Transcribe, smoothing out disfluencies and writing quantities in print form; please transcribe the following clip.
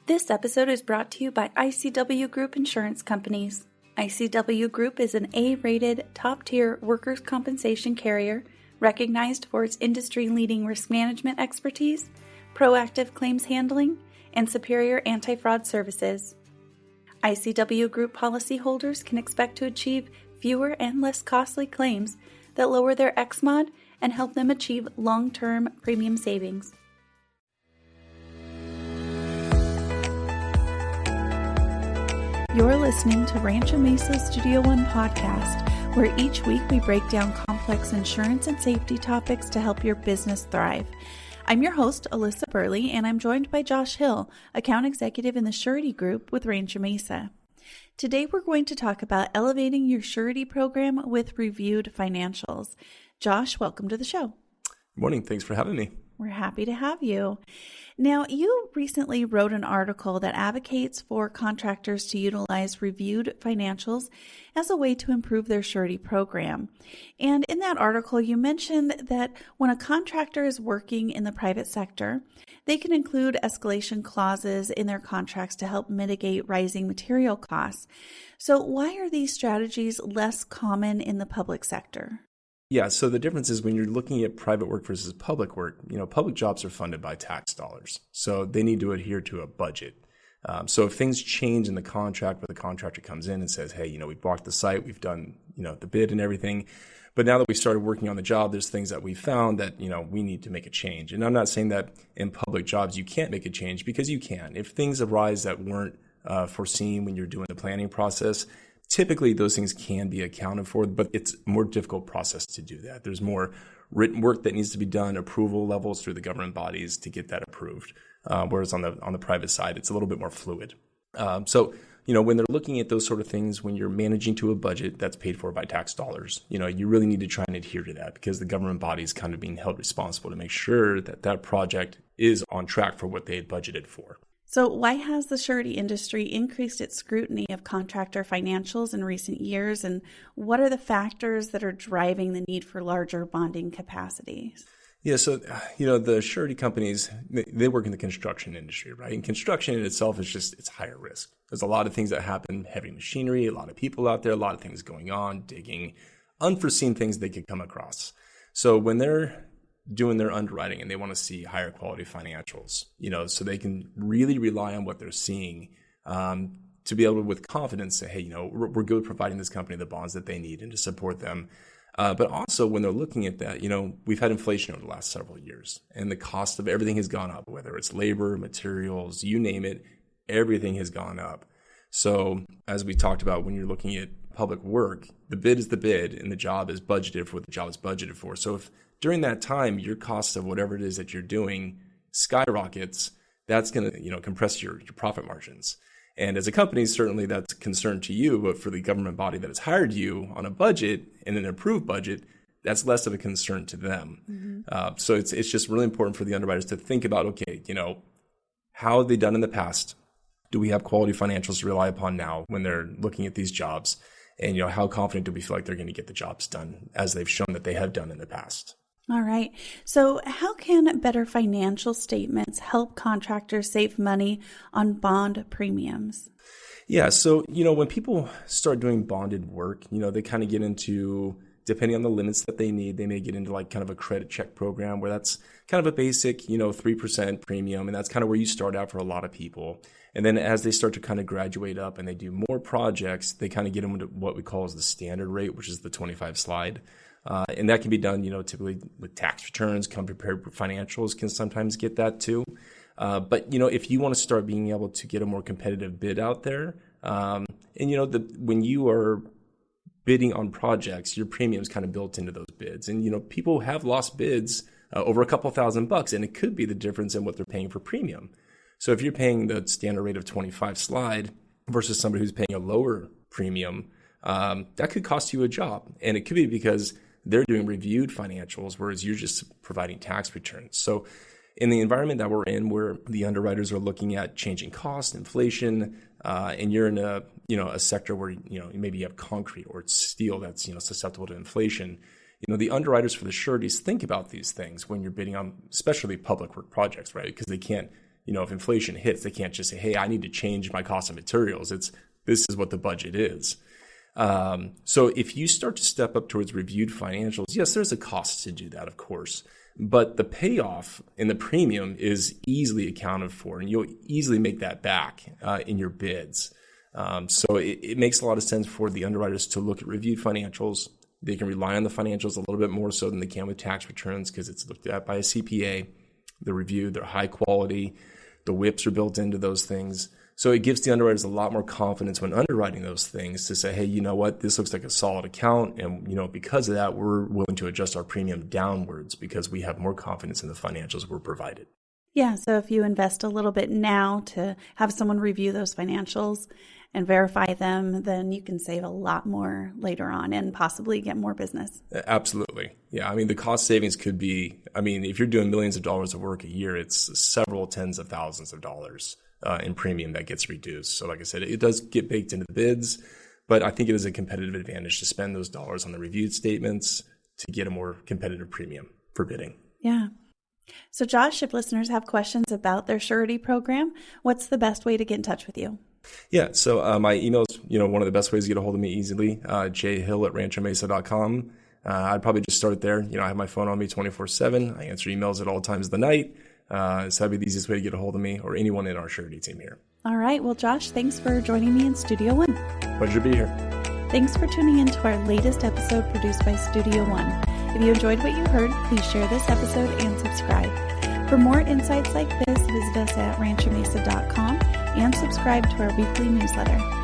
This episode is brought to you by ICW Group Insurance Companies. ICW Group is an A-rated, top-tier workers' compensation carrier recognized for its industry-leading risk management expertise, proactive claims handling, and superior anti-fraud services. ICW Group policyholders can expect to achieve fewer and less costly claims that lower their XMOD and help them achieve long-term premium savings. You're listening to Rancho Mesa Studio One podcast, where each week we break down complex insurance and safety topics to help your business thrive. I'm your host, Alyssa Burley, and I'm joined by Josh Hill, account executive in the Surety Group with Rancho Mesa. Today we're going to talk about elevating your surety program with reviewed financials. Josh, welcome to the show. Good morning. Thanks for having me. We're happy to have you. Now, you recently wrote an article that advocates for contractors to utilize reviewed financials as a way to improve their surety program. And in that article, you mentioned that when a contractor is working in the private sector, they can include escalation clauses in their contracts to help mitigate rising material costs. So why are these strategies less common in the public sector? Yeah, so the difference is when you're looking at private work versus public work, public jobs are funded by tax dollars. So they need to adhere to a budget. So if things change in the contract where the contractor comes in and says, hey, we bought the site, we've done, the bid and everything. But now that we started working on the job, there's things that we found that, we need to make a change. And I'm not saying that in public jobs you can't make a change, because you can. If things arise that weren't foreseen when you're doing the planning process, typically, those things can be accounted for, but it's a more difficult process to do that. There's more written work that needs to be done, approval levels through the government bodies to get that approved. Whereas on the private side, it's a little bit more fluid. So when they're looking at those sort of things, when you're managing to a budget that's paid for by tax dollars, you really need to try and adhere to that, because the government body is kind of being held responsible to make sure that that project is on track for what they had budgeted for. So why has the surety industry increased its scrutiny of contractor financials in recent years, and what are the factors that are driving the need for larger bonding capacities? Yeah, so, the surety companies, they work in the construction industry, right? And construction in itself it's higher risk. There's a lot of things that happen, heavy machinery, a lot of people out there, a lot of things going on, digging, unforeseen things they could come across. So when they're doing their underwriting and they want to see higher quality financials, so they can really rely on what they're seeing to be able to, with confidence, say, hey, we're good at providing this company the bonds that they need and to support them. But also when they're looking at that, we've had inflation over the last several years, and the cost of everything has gone up, whether it's labor, materials, you name it, everything has gone up. So as we talked about, when you're looking at public work, the bid is the bid and the job is budgeted for what the job is budgeted for. So if during that time, your cost of whatever it is that you're doing skyrockets, that's going to, compress your profit margins. And as a company, certainly that's a concern to you, but for the government body that has hired you on a budget and an approved budget, that's less of a concern to them. Mm-hmm. So it's just really important for the underwriters to think about, okay, how have they done in the past? Do we have quality financials to rely upon now when they're looking at these jobs? And, how confident do we feel like they're going to get the jobs done as they've shown that they have done in the past? All right. So how can better financial statements help contractors save money on bond premiums? Yeah. So, when people start doing bonded work, they kind of get into, depending on the limits that they need, they may get into like kind of a credit check program where that's kind of a basic, 3% premium. And that's kind of where you start out for a lot of people. And then as they start to kind of graduate up and they do more projects, they kind of get them into what we call as the standard rate, which is the 25 slide. And that can be done, typically with tax returns, come prepared financials can sometimes get that too. But, if you want to start being able to get a more competitive bid out there, when you are bidding on projects, your premium is kind of built into those bids. And, people have lost bids over a couple $1,000, and it could be the difference in what they're paying for premium. So if you're paying the standard rate of 25 slide versus somebody who's paying a lower premium, that could cost you a job. And it could be because they're doing reviewed financials, whereas you're just providing tax returns. So in the environment that we're in, where the underwriters are looking at changing cost, inflation, and you're in a sector where maybe you have concrete or it's steel that's susceptible to inflation, the underwriters for the sureties think about these things when you're bidding on especially public work projects, right? Because they can't if inflation hits, they can't just say, hey, I need to change my cost of materials. This is what the budget is. So if you start to step up towards reviewed financials, yes, there's a cost to do that, of course, but the payoff in the premium is easily accounted for, and you'll easily make that back in your bids. So it makes a lot of sense for the underwriters to look at reviewed financials. They can rely on the financials a little bit more so than they can with tax returns because it's looked at by a CPA. They're reviewed, they're high quality, the WIPs are built into those things. So it gives the underwriters a lot more confidence when underwriting those things to say, hey, you know what, this looks like a solid account. And, because of that, we're willing to adjust our premium downwards because we have more confidence in the financials we're provided. Yeah, so if you invest a little bit now to have someone review those financials and verify them, then you can save a lot more later on and possibly get more business. Absolutely. Yeah, I mean, the cost savings could be, if you're doing millions of dollars of work a year, it's several tens of thousands of dollars in premium that gets reduced. So like I said, it does get baked into the bids, but I think it is a competitive advantage to spend those dollars on the reviewed statements to get a more competitive premium for bidding. Yeah. So Josh, if listeners have questions about their surety program, what's the best way to get in touch with you? Yeah, so my email is, one of the best ways to get a hold of me easily, jhill@ranchomesa.com. I'd probably just start there. I have my phone on me 24/7. I answer emails at all times of the night. So that'd be the easiest way to get a hold of me or anyone in our surety team here. All right. Well, Josh, thanks for joining me in Studio One. Pleasure to be here. Thanks for tuning in to our latest episode produced by Studio One. If you enjoyed what you heard, please share this episode and subscribe. For more insights like this, visit us at ranchomesa.com and subscribe to our weekly newsletter.